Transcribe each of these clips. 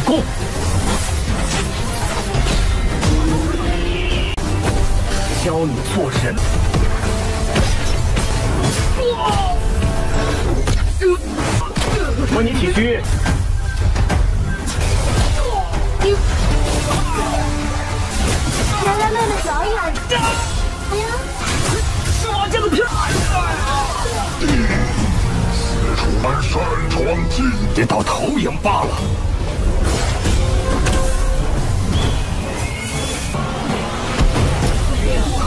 攻！教你做人。模拟体虚。来来，妹妹表演。哎呀，我这个屁！擅闯禁别到投影罢了。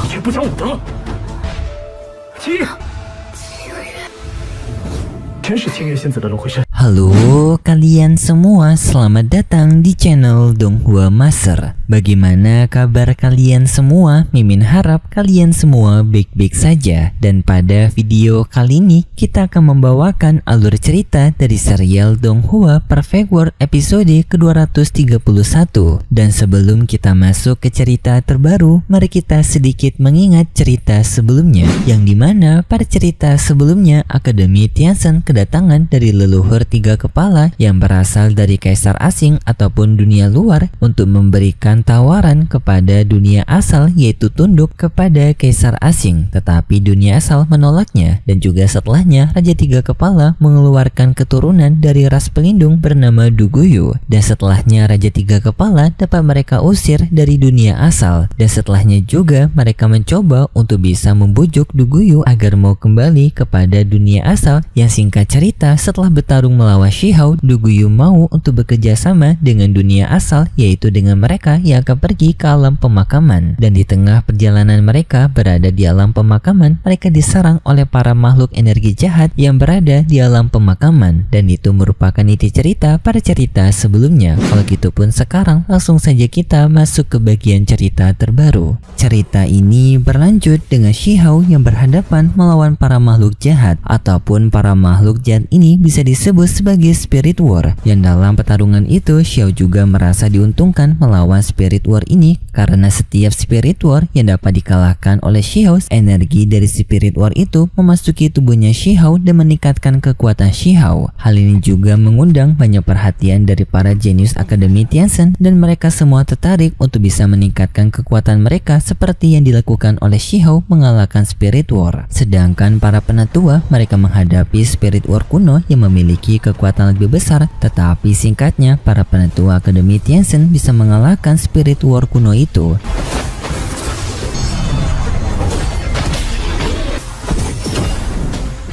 你却不讲武德，真是清月仙子的轮回身。 Halo kalian semua, selamat datang di channel Donghua Master. Bagaimana kabar kalian semua? Mimin harap kalian semua baik-baik saja. Dan pada video kali ini kita akan membawakan alur cerita dari serial Donghua Perfect World episode ke-231. Dan sebelum kita masuk ke cerita terbaru, mari kita sedikit mengingat cerita sebelumnya, yang dimana pada cerita sebelumnya Akademi Tianzhen kedatangan dari leluhur tiga kepala yang berasal dari kaisar asing ataupun dunia luar untuk memberikan tawaran kepada dunia asal, yaitu tunduk kepada kaisar asing. Tetapi dunia asal menolaknya, dan juga setelahnya Raja Tiga Kepala mengeluarkan keturunan dari ras pelindung bernama Duguyu, dan setelahnya Raja Tiga Kepala dapat mereka usir dari dunia asal, dan setelahnya juga mereka mencoba untuk bisa membujuk Duguyu agar mau kembali kepada dunia asal. Yang singkat cerita, setelah bertarung melawan Shihao, Duguyu mau untuk bekerja sama dengan dunia asal, yaitu dengan mereka yang akan pergi ke alam pemakaman. Dan di tengah perjalanan mereka berada di alam pemakaman, mereka diserang oleh para makhluk energi jahat yang berada di alam pemakaman, dan itu merupakan inti cerita pada cerita sebelumnya. Kalau gitu pun sekarang langsung saja kita masuk ke bagian cerita terbaru. Cerita ini berlanjut dengan Shihao yang berhadapan melawan para makhluk jahat, ataupun para makhluk jahat ini bisa disebut sebagai Spirit War, yang dalam pertarungan itu Xiao juga merasa diuntungkan melawan Spirit War ini, karena setiap Spirit War yang dapat dikalahkan oleh Xiao, energi dari Spirit War itu memasuki tubuhnya Xiao dan meningkatkan kekuatan Xiao. Hal ini juga mengundang banyak perhatian dari para jenius Akademi Tianzhen, dan mereka semua tertarik untuk bisa meningkatkan kekuatan mereka seperti yang dilakukan oleh Xiao mengalahkan Spirit War. Sedangkan para penatua mereka menghadapi Spirit War kuno yang memiliki kekuatan lebih besar, tetapi singkatnya para penatua Akademi Tianzhen bisa mengalahkan Spirit War kuno itu.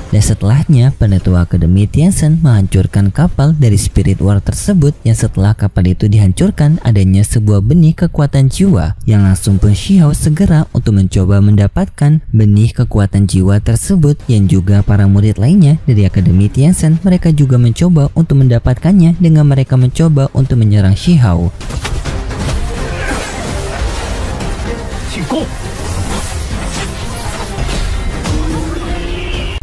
Dan setelahnya penatua Akademi Tianzhen menghancurkan kapal dari Spirit War tersebut, yang setelah kapal itu dihancurkan adanya sebuah benih kekuatan jiwa, yang langsung pun Xiao segera untuk mencoba mendapatkan benih kekuatan jiwa tersebut, yang juga para murid lainnya dari Akademi Tianzhen mereka juga mencoba untuk mendapatkannya dengan mereka mencoba untuk menyerang Xiao.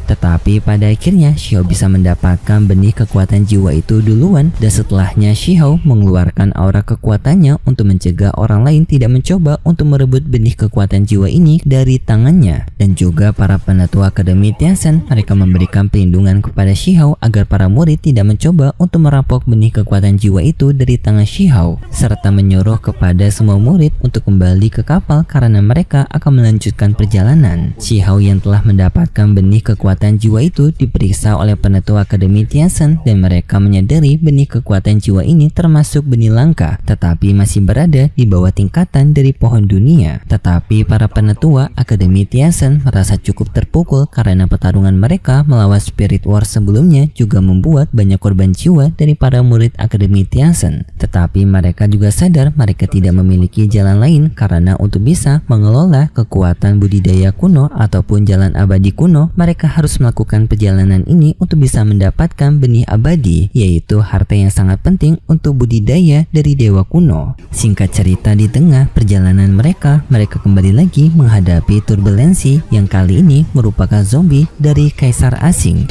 Tetapi pada akhirnya Xiao bisa mendapatkan benih kekuatan jiwa itu duluan, dan setelahnya Xiao mengeluarkan aura kekuatannya untuk mencegah orang lain tidak mencoba untuk merebut benih kekuatan jiwa ini dari tangannya. Dan juga para penatua Akademi Tianzhen mereka memberikan perlindungan kepada Xiao agar para murid tidak mencoba untuk merampok benih kekuatan jiwa itu dari tangan Xiao, serta menyuruh kepada semua murid untuk kembali ke kapal karena mereka akan melanjutkan perjalanan. Xiao yang telah mendapatkan benih kekuatan jiwa itu diperiksa oleh penatua Akademi Tianzhen, dan mereka menyadari benih kekuatan jiwa ini termasuk benih langka, tetapi masih berada di bawah tingkatan dari pohon dunia. Tetapi para penatua Akademi Tianzhen merasa cukup terpukul karena pertarungan mereka melawan Spirit War sebelumnya juga membuat banyak korban jiwa dari para murid Akademi Tianzhen. Tetapi mereka juga sadar mereka tidak memiliki jalan lain, karena untuk bisa mengelola kekuatan budidaya kuno ataupun jalan abadi kuno, mereka harus melakukan perjalanan ini untuk bisa mendapatkan benih abadi, yaitu harta yang sangat penting untuk budidaya dari dewa kuno. Singkat cerita, di tengah perjalanan mereka kembali lagi menghadapi turbulensi yang kali ini merupakan zombie dari kaisar asing.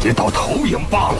别到投影罢了。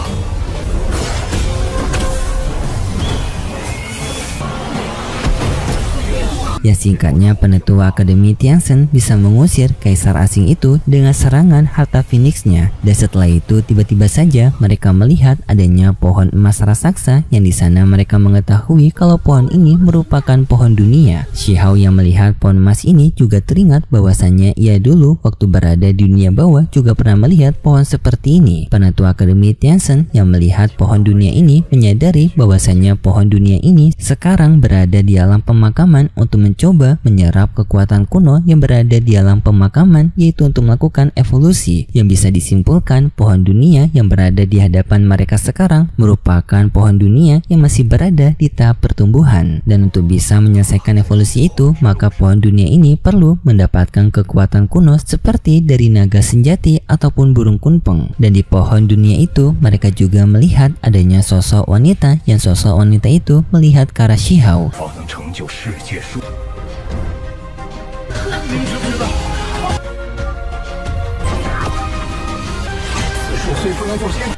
Ya singkatnya, penetua Akademi Tianzhen bisa mengusir kaisar asing itu dengan serangan harta Phoenix-nya. Dan setelah itu tiba-tiba saja mereka melihat adanya pohon emas raksasa yang di sana mereka mengetahui kalau pohon ini merupakan pohon dunia. Shihao yang melihat pohon emas ini juga teringat bahwasannya ia dulu waktu berada di dunia bawah juga pernah melihat pohon seperti ini. Penetua Akademi Tianzhen yang melihat pohon dunia ini menyadari bahwasannya pohon dunia ini sekarang berada di alam pemakaman untuk mencoba menyerap kekuatan kuno yang berada di alam pemakaman, yaitu untuk melakukan evolusi. Yang bisa disimpulkan pohon dunia yang berada di hadapan mereka sekarang merupakan pohon dunia yang masih berada di tahap pertumbuhan. Dan untuk bisa menyelesaikan evolusi itu, maka pohon dunia ini perlu mendapatkan kekuatan kuno seperti dari naga senjati ataupun burung kunpeng. Dan di pohon dunia itu mereka juga melihat adanya sosok wanita, yang sosok wanita itu melihat ke arah Shihao.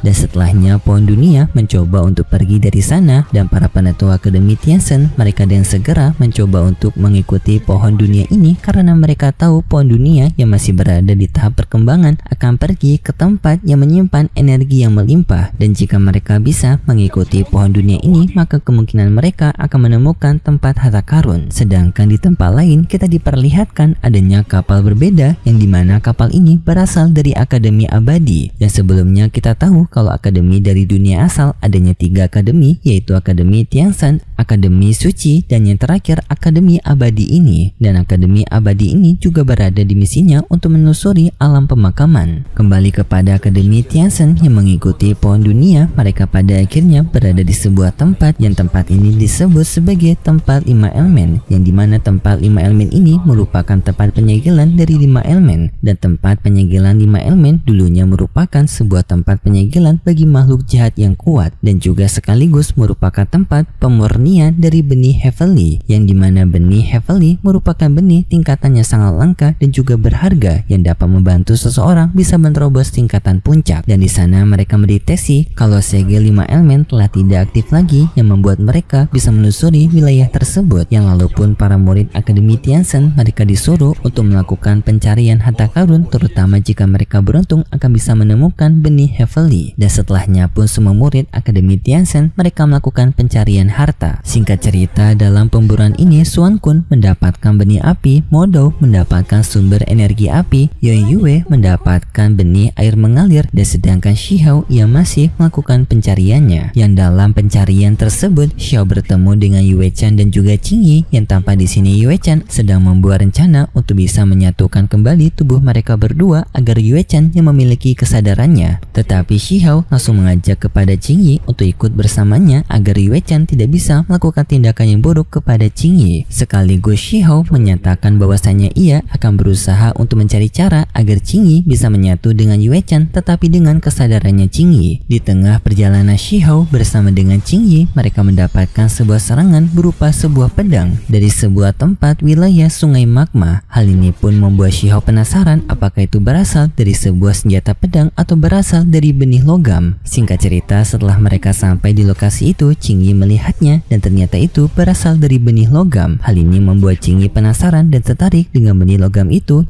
Dan setelahnya pohon dunia mencoba untuk pergi dari sana, dan para penetua Akademi Tianzhen mereka dengan segera mencoba untuk mengikuti pohon dunia ini karena mereka tahu pohon dunia yang masih berada di tahap perkembangan akan pergi ke tempat yang menyimpan energi yang melimpah. Dan jika mereka bisa mengikuti pohon dunia ini, maka kemungkinan mereka akan menemukan tempat harta karun. Sedangkan di tempat lain kita diperlihatkan adanya kapal berbeda, yang dimana kapal ini berasal dari Akademi Abadi. Yang sebelumnya kita tahu kalau akademi dari dunia asal adanya 3 akademi, yaitu Akademi Tianzhen, Akademi Suci, dan yang terakhir Akademi Abadi ini. Dan Akademi Abadi ini juga berada di misinya untuk menelusuri alam pemakaman. Kembali kepada Akademi Tianzhen yang mengikuti pohon dunia, mereka pada akhirnya berada di sebuah tempat, yang tempat ini disebut sebagai tempat 5 elemen, yang dimana tempat 5 elemen ini merupakan tempat penyegelan dari 5 elemen. Dan tempat penyegelan 5 elemen dulunya merupakan sebuah tempat penyegelan bagi makhluk jahat yang kuat, dan juga sekaligus merupakan tempat pemurnian dari benih Heavenly, yang dimana benih Heavenly merupakan benih tingkatannya sangat langka dan juga berharga yang dapat membantu seseorang bisa menerobos tingkatan puncak. Dan di sana mereka mendeteksi kalau segel 5 elemen telah tidak aktif lagi, yang membuat mereka bisa menelusuri wilayah tersebut. Yang lalu pun para murid Akademi Tianzhen mereka disuruh untuk melakukan pencarian harta karun, terutama jika mereka beruntung akan bisa menemukan benih Heavenly. Dan setelahnya pun semua murid Akademi Tianzhen mereka melakukan pencarian harta. Singkat cerita, dalam pemburuan ini Xuan Kun mendapatkan benih api, Modou mendapatkan sumber energi api, Yue mendapatkan benih air mengalir, dan sedangkan Shihao ia masih melakukan pencariannya. Yang dalam pencarian tersebut Xiao bertemu dengan Yue Chan dan juga Qingyi, yang tanpa di sini Yue Chan sedang membuat rencana untuk bisa menyatukan kembali tubuh mereka berdua agar Yue Chan yang memiliki kesadarannya. Tetapi Shihao langsung mengajak kepada Qingyi untuk ikut bersamanya agar Yue Chan tidak bisa melakukan tindakan yang buruk kepada Qingyi. Sekaligus Shihao menyatakan bahwasanya ia akan berusaha untuk mencari cara agar Qingyi bisa menyatu dengan Yue Chan, tetapi dengan kesadarannya Qingyi. Di tengah perjalanan Shihao bersama dengan Qingyi, mereka mendapatkan sebuah serangan berupa sebuah pedang dari sebuah tempat wilayah sungai magma. Hal ini pun membuat Shihao penasaran apakah itu berasal dari sebuah senjata pedang atau berasal dari benih logam. Singkat cerita, setelah mereka sampai di lokasi itu, Qingyi melihatnya dan ternyata itu berasal dari benih logam. Hal ini membuat Qingyi penasaran dan tertarik dengan benih logam itu.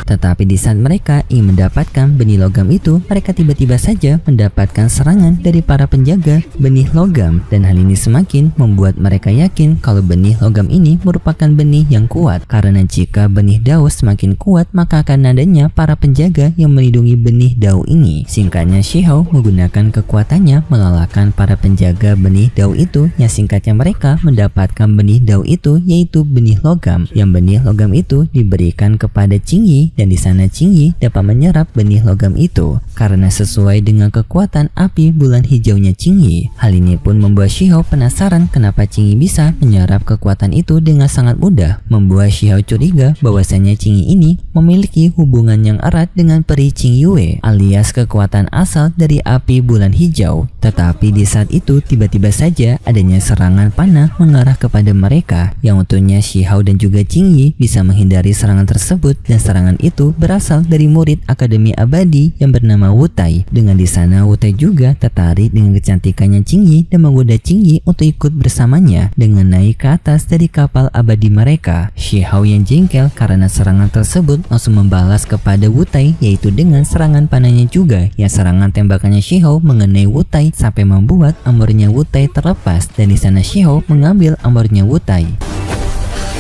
Tetapi di saat mereka ingin mendapatkan benih logam itu, mereka tiba-tiba saja mendapatkan serangan dari para penjaga benih logam. Dan hal ini semakin membuat mereka yakin kalau benih logam ini merupakan benih yang kuat. Karena jika benih dao semakin kuat, maka akan adanya para penjaga yang melindungi benih dao ini. Singkatnya, Shihao menggunakan kekuatannya mengalahkan para penjaga benih dao itu, yang singkatnya mereka mendapatkan benih dao itu, yaitu benih logam. Yang benih logam itu diberikan kepada Qingyi, dan di sana Qingyi dapat menyerap benih logam itu karena sesuai dengan kekuatan api bulan hijaunya Qingyi. Hal ini pun membuat Shihao penasaran kenapa Qingyi bisa menyerap kekuatan itu dengan sangat mudah, membuat Shihao curiga bahwasanya Qingyi ini memiliki hubungan yang erat dengan peri Qingyue alias kekuatan asal dari api bulan hijau. Tetapi di saat itu tiba-tiba saja adanya serangan panah mengarah kepada mereka, yang untungnya Shihao dan juga Qingyi bisa menghindari serangan tersebut tersebut dan serangan itu berasal dari murid Akademi Abadi yang bernama Wutai. Dengan di sana Wutai juga tertarik dengan kecantikannya Qingyi dan menggoda Qingyi untuk ikut bersamanya dengan naik ke atas dari kapal abadi mereka. Shihao yang jengkel karena serangan tersebut langsung membalas kepada Wutai, yaitu dengan serangan panahnya juga, yang serangan tembakannya Shihao mengenai Wutai sampai membuat armornya Wutai terlepas, dan di sana Shihao mengambil armornya Wutai.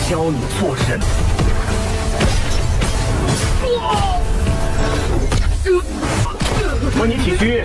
教你做人。模拟体虚。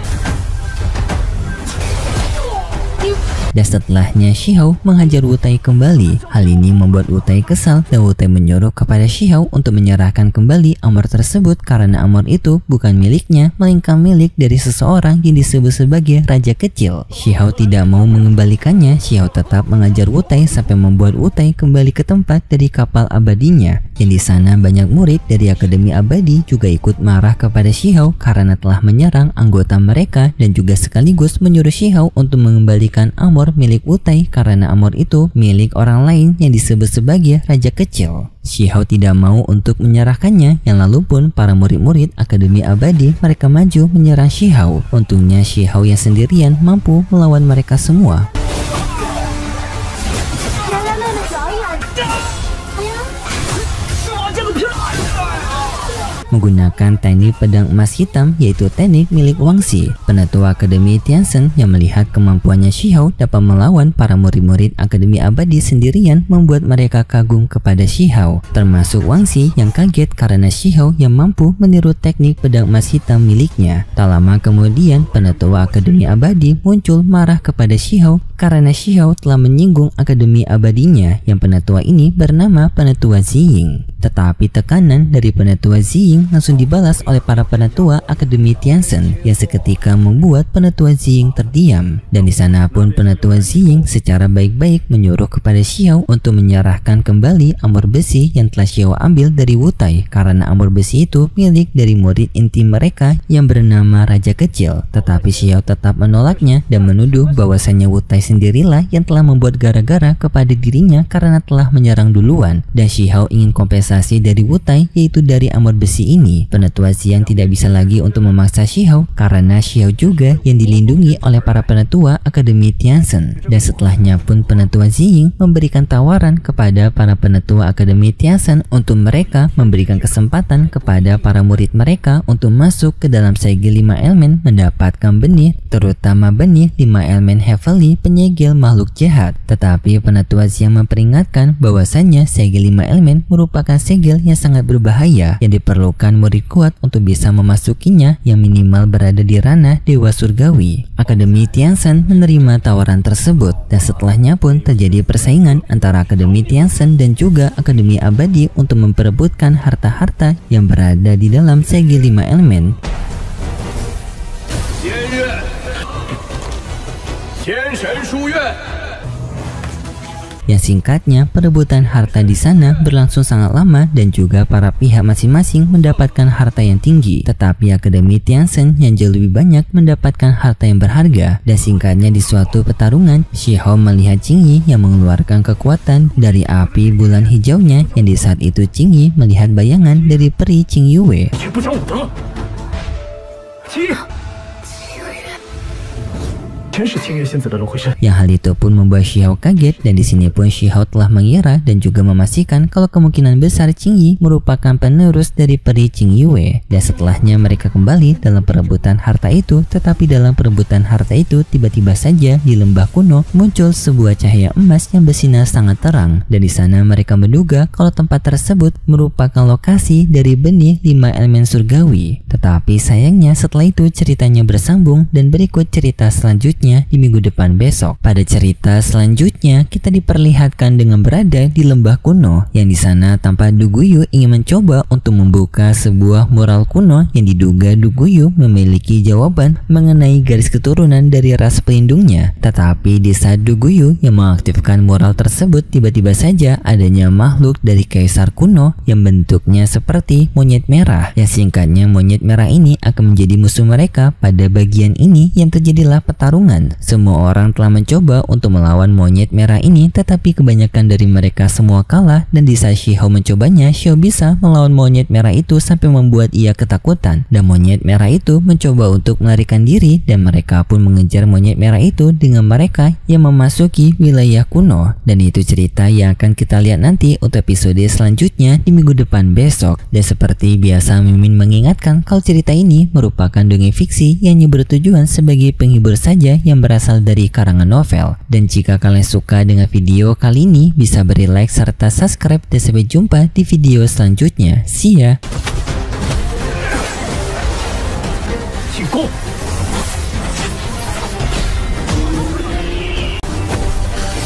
Dan setelahnya Shihao menghajar Wutai kembali. Hal ini membuat Wutai kesal dan Wutai menyuruh kepada Shihao untuk menyerahkan kembali armor tersebut karena armor itu bukan miliknya, melainkan milik dari seseorang yang disebut sebagai Raja Kecil. Shihao tidak mau mengembalikannya. Shihao tetap mengajar Wutai sampai membuat Wutai kembali ke tempat dari kapal abadinya. Yang di sana banyak murid dari Akademi Abadi juga ikut marah kepada Shihao karena telah menyerang anggota mereka dan juga sekaligus menyuruh Shihao untuk mengembalikan armor milik Wutai karena armor itu milik orang lain yang disebut sebagai Raja Kecil. Shihao tidak mau untuk menyerahkannya, yang lalu pun para murid-murid Akademi Abadi mereka maju menyerang Shihao. Untungnya Shihao yang sendirian mampu melawan mereka semua. 来来，妹妹表演。哎呀， menggunakan teknik pedang emas hitam, yaitu teknik milik Wangxi, penatua Akademi Tianzhen yang melihat kemampuannya Shihao dapat melawan para murid-murid Akademi Abadi sendirian membuat mereka kagum kepada Shihao, termasuk Wangxi yang kaget karena Shihao yang mampu meniru teknik pedang emas hitam miliknya. Tak lama kemudian penatua Akademi Abadi muncul marah kepada Shihao karena Shihao telah menyinggung Akademi Abadinya, yang penatua ini bernama Penatua Ziying. Tetapi tekanan dari Penatua Ziying langsung dibalas oleh para penatua Akademi Tianzhen yang seketika membuat Penatua Ziying terdiam. Dan di sana pun Penatua Ziying secara baik-baik menyuruh kepada Shihao untuk menyerahkan kembali armor besi yang telah Shihao ambil dari Wutai karena armor besi itu milik dari murid inti mereka yang bernama Raja Kecil. Tetapi Shihao tetap menolaknya dan menuduh bahwasannya Wutai sendirilah yang telah membuat gara-gara kepada dirinya karena telah menyerang duluan, dan Shihao ingin kompensasi dari Wutai, yaitu dari armor besi ini. Penatua Ziying tidak bisa lagi untuk memaksa Shihao karena Shihao juga yang dilindungi oleh para penatua Akademi Tianzhen. Dan setelahnya pun Penatua Ziying memberikan tawaran kepada para penatua Akademi Tianzhen untuk mereka memberikan kesempatan kepada para murid mereka untuk masuk ke dalam segel 5 elemen mendapatkan benih, terutama benih 5 elemen Heavenly penyegel makhluk jahat. Tetapi Penatua Ziying memperingatkan bahwasannya segel 5 elemen merupakan segel yang sangat berbahaya yang diperlukan murid kuat untuk bisa memasukinya, yang minimal berada di ranah Dewa Surgawi. Akademi Tianzhen menerima tawaran tersebut, dan setelahnya pun terjadi persaingan antara Akademi Tianzhen dan juga Akademi Abadi untuk memperebutkan harta-harta yang berada di dalam segel 5 elemen. 天神书院 Yang singkatnya, perebutan harta di sana berlangsung sangat lama dan juga para pihak masing-masing mendapatkan harta yang tinggi. Tetapi Akademi Tianzhen yang jauh lebih banyak mendapatkan harta yang berharga. Dan singkatnya, di suatu pertarungan, Shihao melihat Qingyi yang mengeluarkan kekuatan dari api bulan hijaunya, yang di saat itu Qingyi melihat bayangan dari peri Qingyue. 却不讲武德。七，全是清月仙子的轮回身。 Yang hal itu pun membuat Shihao kaget, dan di sini pun Shihao telah mengira dan juga memastikan kalau kemungkinan besar Qingyi merupakan penerus dari peri Qingyue. Dan setelahnya mereka kembali dalam perebutan harta itu, tetapi dalam perebutan harta itu tiba-tiba saja di lembah kuno muncul sebuah cahaya emas yang bersinar sangat terang, dan di sana mereka menduga kalau tempat tersebut merupakan lokasi dari benih 5 elemen surgawi. Tetapi sayangnya setelah itu ceritanya bersambung dan berikut cerita selanjutnya di minggu depan besok. Pada cerita selanjutnya kita diperlihatkan dengan berada di lembah kuno, yang di sana tampak Duguyu ingin mencoba untuk membuka sebuah mural kuno yang diduga Duguyu memiliki jawaban mengenai garis keturunan dari ras pelindungnya. Tetapi di saat Duguyu yang mengaktifkan mural tersebut, tiba-tiba saja adanya makhluk dari kaisar kuno yang bentuknya seperti monyet merah, yang singkatnya monyet merah ini akan menjadi musuh mereka pada bagian ini, yang terjadilah pertarungan pertarungan. Semua orang telah mencoba untuk melawan monyet merah ini, tetapi kebanyakan dari mereka semua kalah, dan di saat Shihou mencobanya, Xiao bisa melawan monyet merah itu sampai membuat ia ketakutan. Dan monyet merah itu mencoba untuk melarikan diri, dan mereka pun mengejar monyet merah itu dengan mereka yang memasuki wilayah kuno. Dan itu cerita yang akan kita lihat nanti untuk episode selanjutnya di minggu depan besok. Dan seperti biasa, Mimin mengingatkan kalau cerita ini merupakan dongeng fiksi yang hanya bertujuan sebagai penghibur saja yang berasal dari karangan novel. Dan jika kalian suka dengan video kali ini, bisa beri like serta subscribe, dan sampai jumpa di video selanjutnya. See ya! 请攻！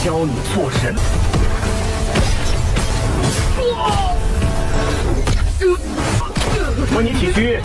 教你做人。模拟体区